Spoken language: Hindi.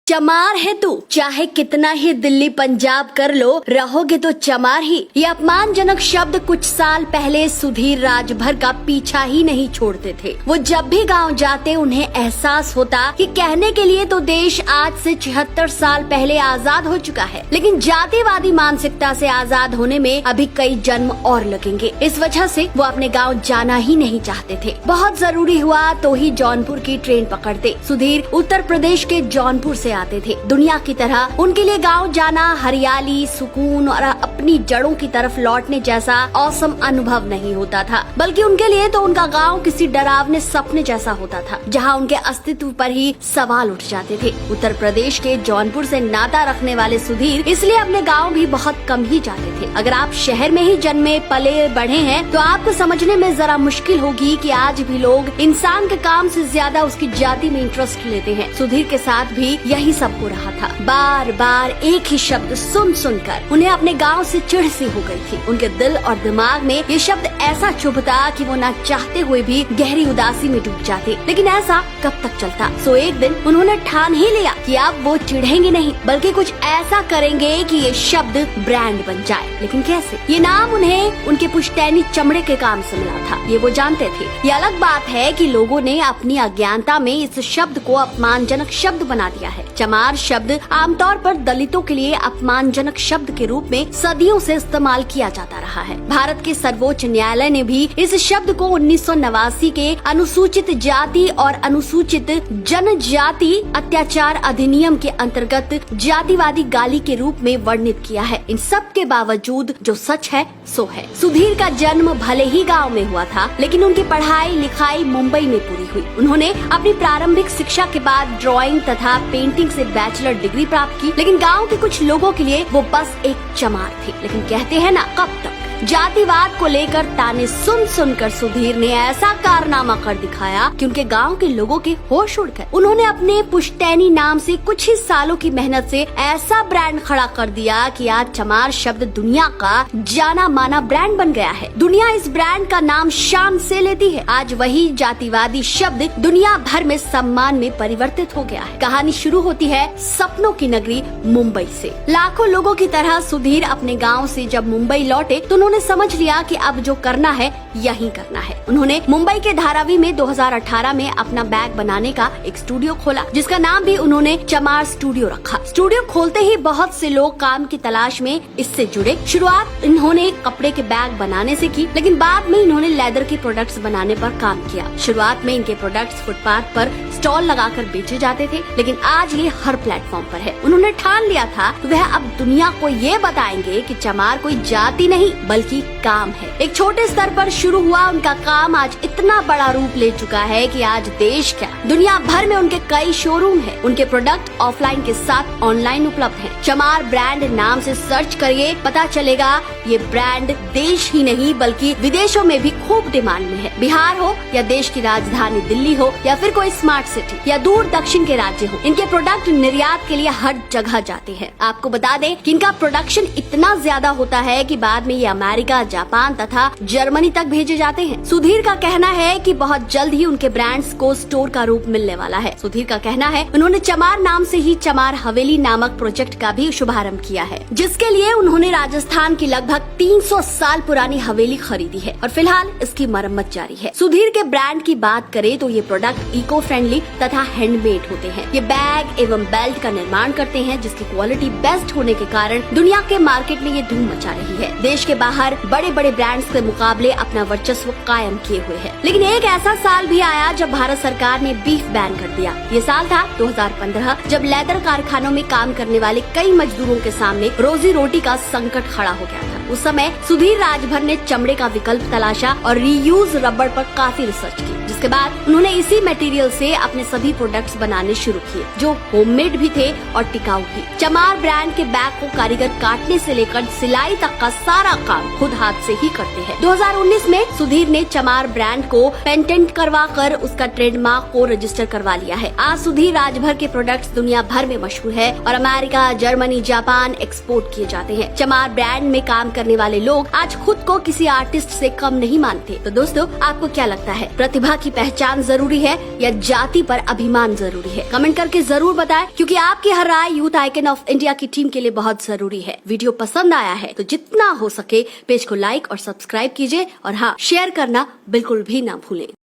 चमार है तू, चाहे कितना ही दिल्ली पंजाब कर लो, रहोगे तो चमार ही। ये अपमानजनक शब्द कुछ साल पहले सुधीर राजभर का पीछा ही नहीं छोड़ते थे। वो जब भी गांव जाते उन्हें एहसास होता कि कहने के लिए तो देश आज से 76 साल पहले आजाद हो चुका है, लेकिन जातिवादी मानसिकता से आजाद होने में अभी कई जन्म और लगेंगे। इस वजह से वो अपने गाँव जाना ही नहीं चाहते थे। बहुत जरूरी हुआ तो ही जौनपुर की ट्रेन पकड़ते। सुधीर उत्तर प्रदेश के जौनपुर से आते थे। दुनिया की तरह उनके लिए गांव जाना हरियाली, सुकून और अपनी जड़ों की तरफ लौटने जैसा औसम अनुभव नहीं होता था, बल्कि उनके लिए तो उनका गांव किसी डरावने सपने जैसा होता था, जहां उनके अस्तित्व पर ही सवाल उठ जाते थे। उत्तर प्रदेश के जौनपुर से नाता रखने वाले सुधीर इसलिए अपने गाँव भी बहुत कम ही जाते थे। अगर आप शहर में ही जन्मे पले बढ़े हैं तो आपको समझने में जरा मुश्किल होगी कि आज भी लोग इंसान के काम से ज्यादा उसकी जाति में इंटरेस्ट लेते हैं। सुधीर के साथ भी यही सब हो रहा था। बार बार एक ही शब्द सुन सुनकर उन्हें अपने गांव से चिढ़ सी हो गई थी। उनके दिल और दिमाग में ये शब्द ऐसा चुभता कि वो ना चाहते हुए भी गहरी उदासी में डूब जाते। लेकिन ऐसा कब तक चलता? सो एक दिन उन्होंने ठान ही लिया कि अब वो चिढ़ेंगे नहीं, बल्कि कुछ ऐसा करेंगे कि ये शब्द ब्रांड बन जाए। लेकिन कैसे? ये नाम उन्हें उनके पुश्तैनी चमड़े के काम से मिला था, ये वो जानते थे। ये अलग बात है कि लोगों ने अपनी अज्ञानता में इस शब्द को अपमानजनक शब्द बना दिया है। चमार शब्द आमतौर पर दलितों के लिए अपमानजनक शब्द के रूप में सदियों से इस्तेमाल किया जाता रहा है। भारत के सर्वोच्च न्यायालय ने भी इस शब्द को 1989 के अनुसूचित जाति और अनुसूचित जनजाति अत्याचार अधिनियम के अंतर्गत जातिवादी गाली के रूप में वर्णित किया है। इन सब के बावजूद जो सच है सो है। सुधीर का जन्म भले ही गाँव में हुआ था, लेकिन उनकी पढ़ाई लिखाई मुंबई में पूरी हुई। उन्होंने अपनी प्रारंभिक शिक्षा के बाद ड्राइंग तथा पेंटिंग से बैचलर डिग्री प्राप्त की। लेकिन गांव के कुछ लोगों के लिए वो बस एक चमार थी। लेकिन कहते हैं ना, कब तक? जातिवाद को लेकर ताने सुन सुनकर सुधीर ने ऐसा कारनामा कर दिखाया कि उनके गांव के लोगों के होश उड़ गए। उन्होंने अपने पुश्तैनी नाम से कुछ ही सालों की मेहनत से ऐसा ब्रांड खड़ा कर दिया कि आज चमार शब्द दुनिया का जाना माना ब्रांड बन गया है। दुनिया इस ब्रांड का नाम शान से लेती है। आज वही जातिवादी शब्द दुनिया भर में सम्मान में परिवर्तित हो गया है। कहानी शुरू होती है सपनों की नगरी मुंबई से। लाखों लोगों की तरह सुधीर अपने गाँव से जब मुंबई लौटे तो उन्होंने समझ लिया कि अब जो करना है यही करना है। उन्होंने मुंबई के धारावी में 2018 में अपना बैग बनाने का एक स्टूडियो खोला, जिसका नाम भी उन्होंने चमार स्टूडियो रखा। स्टूडियो खोलते ही बहुत से लोग काम की तलाश में इससे जुड़े। शुरुआत इन्होंने कपड़े के बैग बनाने से की, लेकिन बाद में इन्होंने लेदर के प्रोडक्ट्स बनाने पर काम किया। शुरुआत में इनके प्रोडक्ट्स फुटपाथ पर स्टॉल लगाकर बेचे जाते थे, लेकिन आज ये हर प्लेटफॉर्म पर है। उन्होंने ठान लिया था कि वह अब दुनिया को ये बताएंगे कि चमार कोई जाति नहीं बल्कि काम है। एक छोटे स्तर पर शुरू हुआ उनका काम आज इतना बड़ा रूप ले चुका है कि आज देश क्या दुनिया भर में उनके कई शोरूम हैं। उनके प्रोडक्ट ऑफलाइन के साथ ऑनलाइन उपलब्ध हैं। चमार ब्रांड नाम से सर्च करिए, पता चलेगा ये ब्रांड देश ही नहीं बल्कि विदेशों में भी खूब डिमांड में है। बिहार हो या देश की राजधानी दिल्ली हो या फिर कोई स्मार्ट सिटी या दूर दक्षिण के राज्य हो, इनके प्रोडक्ट निर्यात के लिए हर जगह जाते हैं। आपको बता दें कि इनका प्रोडक्शन इतना ज्यादा होता है कि बाद में ये अमेरिका, जापान तथा जर्मनी तक भेजे जाते हैं। सुधीर का कहना है कि बहुत जल्द ही उनके ब्रांड्स को स्टोर का रूप मिलने वाला है। सुधीर का कहना है उन्होंने चमार नाम से ही चमार हवेली नामक प्रोजेक्ट का भी शुभारंभ किया है, जिसके लिए उन्होंने राजस्थान की लगभग 300 साल पुरानी हवेली खरीदी है और फिलहाल इसकी मरम्मत जारी है। सुधीर के ब्रांड की बात करें तो ये प्रोडक्ट इको फ्रेंडली तथा हैंडमेड होते हैं। ये बैग एवं बेल्ट का निर्माण करते हैं, जिसकी क्वालिटी बेस्ट होने के कारण दुनिया के मार्केट में ये धूम मचा रही है। देश के बाहर बड़े बड़े ब्रांड्स के मुकाबले अपना वर्चस्व कायम किए हुए है। लेकिन एक ऐसा साल भी आया जब भारत सरकार ने बीफ बैन कर दिया। ये साल था 2015, जब लेदर कारखानों में काम करने वाले कई मजदूरों के सामने रोजी रोटी का संकट खड़ा हो गया था। उस समय सुधीर राजभर ने चमड़े का विकल्प तलाशा और रीयूज रबड़ पर काफी रिसर्च की, जिसके बाद उन्होंने इसी मटेरियल से अपने सभी प्रोडक्ट्स बनाने शुरू किए, जो होममेड भी थे और टिकाऊ भी। चमार ब्रांड के बैग को कारीगर काटने से लेकर सिलाई तक का सारा काम खुद हाथ से ही करते हैं। 2019 में सुधीर ने चमार ब्रांड को पेटेंट करवा कर उसका ट्रेडमार्क को रजिस्टर करवा लिया है। आज सुधीर राजभर के प्रोडक्ट्स दुनिया भर में मशहूर है और अमेरिका, जर्मनी, जापान एक्सपोर्ट किए जाते हैं। चमार ब्रांड में काम करने वाले लोग आज खुद को किसी आर्टिस्ट से कम नहीं मानते। तो दोस्तों, आपको क्या लगता है, प्रतिभा की पहचान जरूरी है या जाति पर अभिमान जरूरी है? कमेंट करके जरूर बताएं, क्योंकि आपकी हर राय यूथ आइकन ऑफ इंडिया की टीम के लिए बहुत जरूरी है। वीडियो पसंद आया है तो जितना हो सके पेज को लाइक और सब्सक्राइब कीजिए और हाँ, शेयर करना बिल्कुल भी ना भूलें।